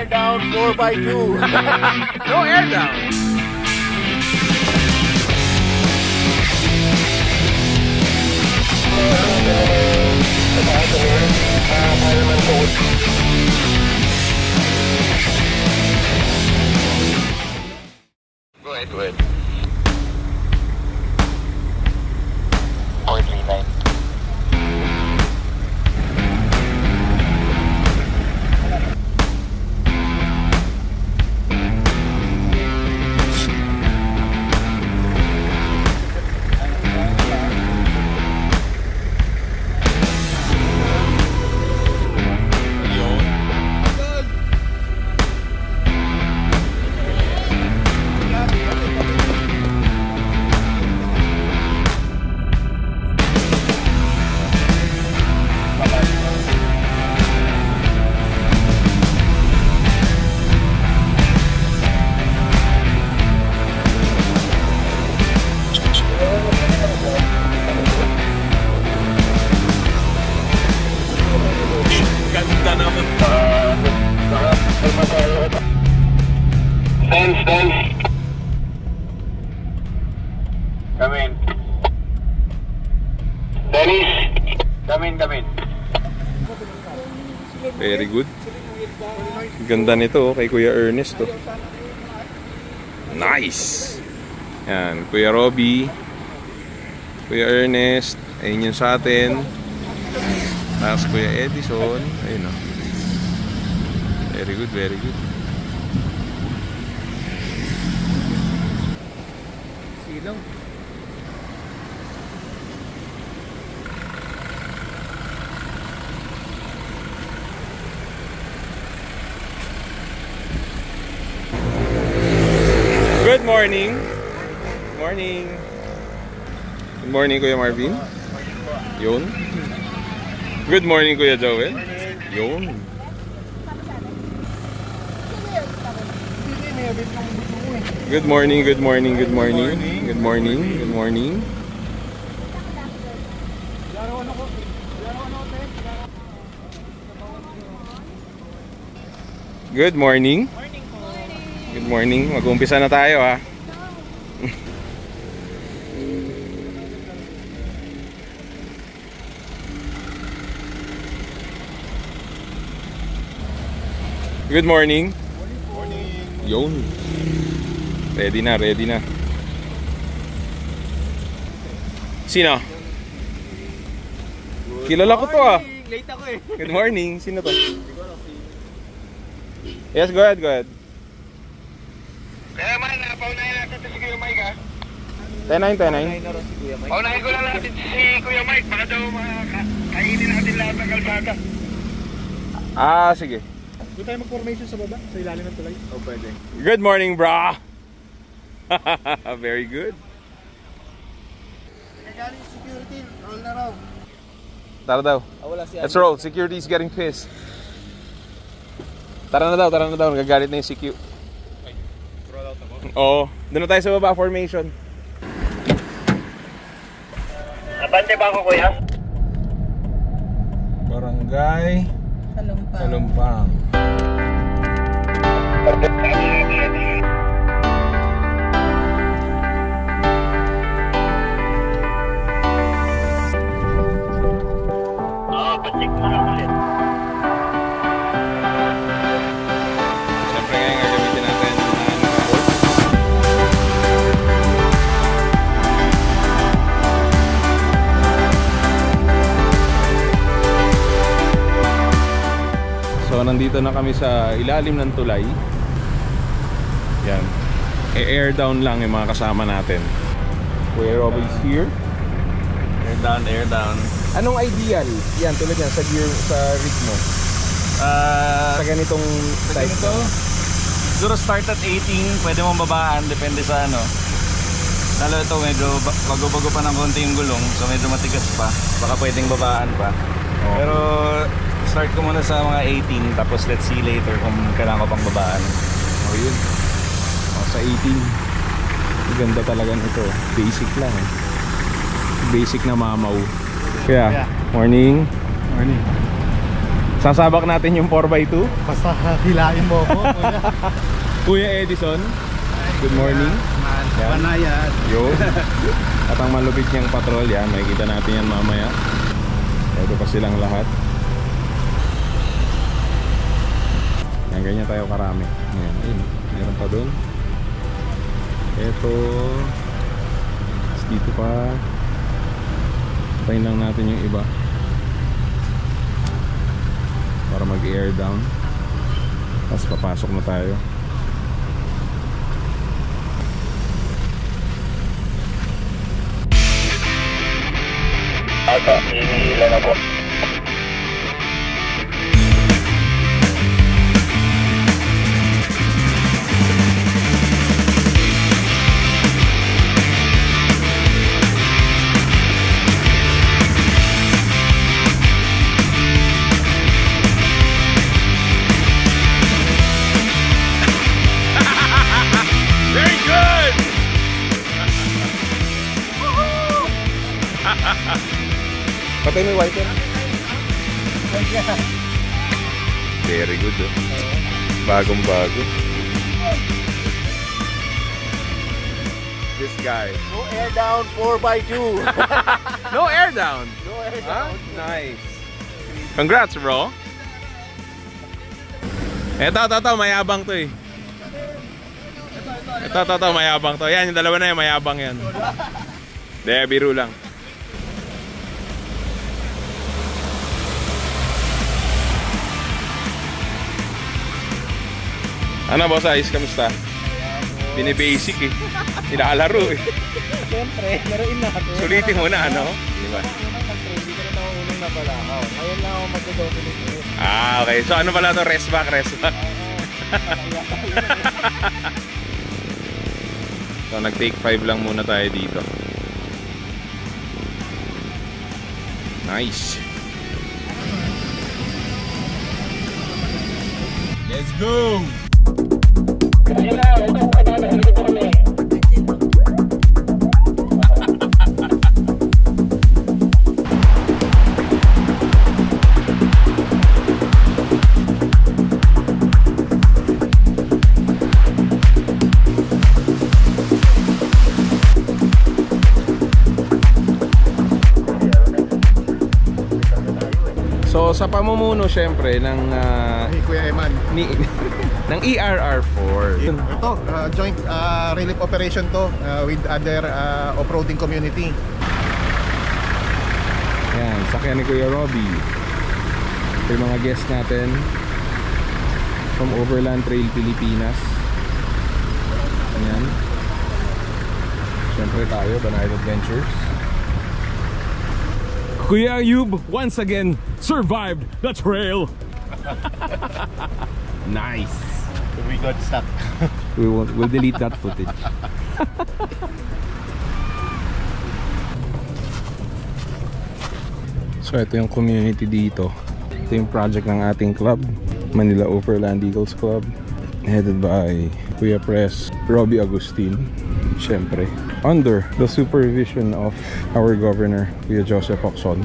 air down 4x2. No air down. Go ahead, go ahead. 439. Stance. Come in. Dennis. Come in. Very good. Ganda nito kay Kuya Ernest to. Nice. Yan, Kuya Robby, Kuya Ernest, ayun yung sa atin. Tapos Kuya Edison, ayun o. Very good, very good. Silaw. Good morning. Morning. Good morning, Kuya Marvin. Yun. Good morning, Kuya Joel. Yun. Good morning, good morning, good morning. Good morning, good morning. Good morning. Good morning. Mag-uumpisa na tayo ha. Good morning. Morning. Yun. Ready na, ready na. Sino? Kilala ko to ah. Late ako eh. Good morning. Sino to? Yes, go ahead, go ahead. Kaya man, paunahin natin si Kuya Mike ha. 10-9. Paunahin ko lang natin si Kuya Mike. Baka daw kainin natin lahat ng kalsada. Ah, sige. Doon tayo mag-formation sa baba, sa ilalim ng tulay. O pwede. Good morning, brah. Very good. Galing security, roll na raw. Tara daw. Let's roll. Security is getting pissed. Tara na daw. Nagagalit na yung CQ. Roll out ako. Oo. Doon na tayo sa baba, formation. Abante ba ako, Kuya? Barangay Talumpang. Pacheck mo na ulit. Siyempre ngayon gagamitin natin So nandito na kami sa ilalim ng tulay. Yan. E-air down lang yung mga kasama natin. Kuya Robby is here. Air down. Anong ideal? Yan, tulad yan, sa gear, sa rig mo. Sa ganitong type. Ganito, siguro start at 18, pwede mong babaan, depende sa ano. Lalo ito, medyo bago-bago pa ng konti yung gulong, so medyo matigas pa. Baka pwedeng babaan pa. Oh. Pero start ko muna sa mga 18, tapos let's see later kung kailangan ko pang babaan. Oh, yun. Oh, sa 18. Ganda talaga nito. Basic lang. Basic na mamaw. Kaya, Yeah. morning. Morning. Sasabak natin yung 4x2. Basta hilain mo ako. Kuya Edison, good morning. Panayas. Yo. At ang malupit niyang patrol yan, makikita natin yan mamaya. Ito pa silang lahat. Yan, ganyan tayo karami. Ayan, ayun, meron pa doon. Ito. Dito pa. Tayin lang natin yung iba para mag-air down. Tapos papasok na tayo. Ilan ako. Very good! Patay mo yung wiper. Very good, oh. Bagong bago. This guy. No air down 4x2. No air down. No air Huh? down. Nice. Congrats, bro. Ito, mayabang to eh. Ito, mayabang to. Yan, yung dalawa na yan, mayabang yan. Hindi, biro lang. Ano, boss Ice, kamusta? Binibasic eh. Nilalaro eh. Siyempre, laruin natin. Sulitin mo na, ano? Diba? Hindi ka na naunang na pala ako. Ngayon lang ako mag-dominate. Ah, okay. So ano pala to? Rest back. So nag-take 5 lang muna tayo dito. Nice. Let's go! So sa pamumuno syempre ng Hey, Kuya Eman. ng ERR4. Ito, joint relief operation to with other off-roading community. Yan, sakyan ni Kuya Robbie. Ito yung mga guests natin from Overland Trail Pilipinas. Yan. Siyempre tayo, Banayad Adventures. Kuya Ayub once again survived the trail. Nice. We got stuck. We'll delete that footage. So ito yung community dito. Ito yung project ng ating club, Manila Overland Eagles Club, headed by Kuya Pres Robbie Agustin, syempre under the supervision of our governor, Kuya Joseph Ocson.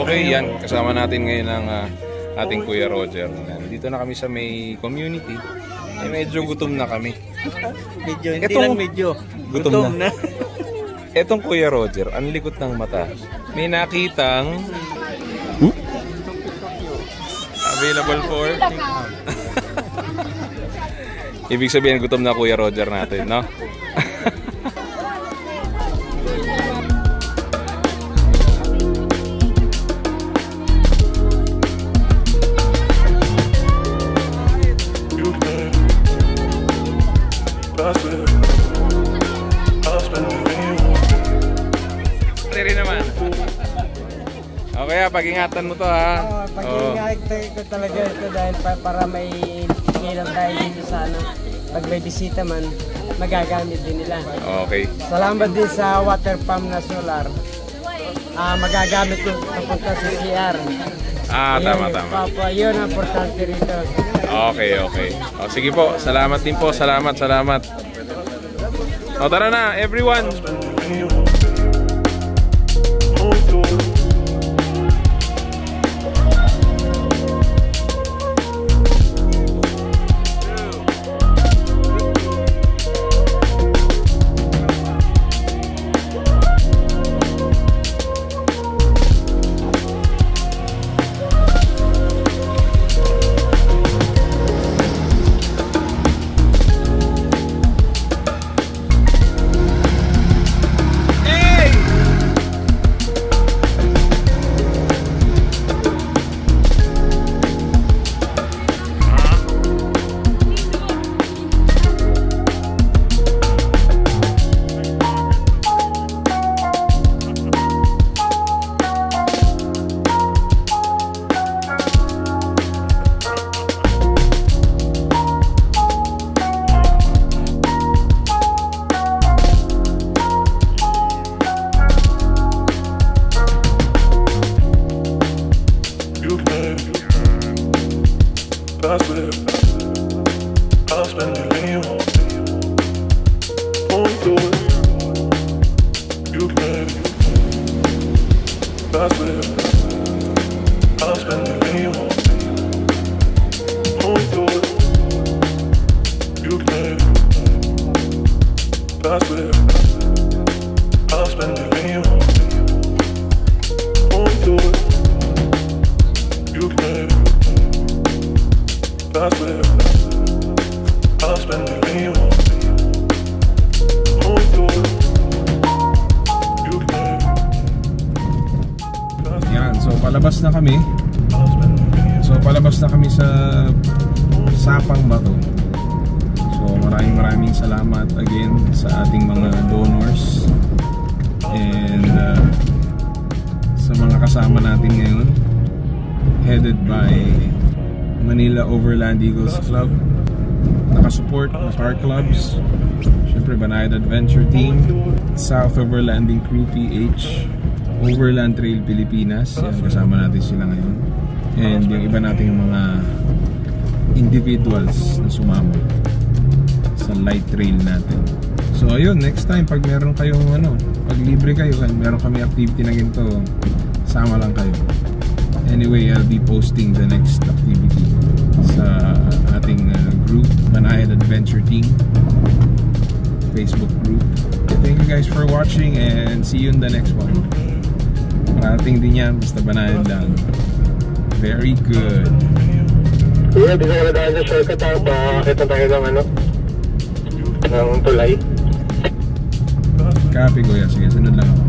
Okay, yan. Kasama natin ngayon ang ating Kuya Roger. Dito na kami sa may community. medyo gutom na kami. Medyo, hindi lang medyo. Gutom na. Etong Kuya Roger, ang likot ng mata. May nakitang available for ibig sabihin gutom na Kuya Roger natin, no? Rin naman. O kaya pag-ingatan mo to, ha? Pag-ingatan ko talaga ito dahil para may ilan tayo dito sa ano. Pag may bisita man, magagamit din nila. Okay. Salamat din sa water pump na solar. Magagamit ko papunta sa CR. Tama. Yun ang importante rito. Okay. O, sige po, salamat din po. Salamat. O, tara na, everyone! Palabas na kami sa Sapang Bato. So maraming salamat again sa ating mga donors and sa mga kasama natin ngayon, headed by Manila Overland Eagles Club, nakasupport ng car clubs, syempre Banayad Adventure Team, South Overlanding Crew PH, Overland Trail Pilipinas, yan, kasama natin sila ngayon. And yung iba nating mga individuals na sumama sa light trail natin. So ayun, next time pag meron kayong pag libre kayo and meron kami activity na ganito, sama lang kayo. Anyway, I'll be posting the next activity sa ating group, Banayad Adventure Team Facebook group. Thank you guys for watching and see you in the next one. Parating din yan, basta Banayad lang. Very good. Kuya, di na dahil sa shortcut tayo pa makakita tayo ng tulay. Copy, kuya. Sige, sunod lang ako.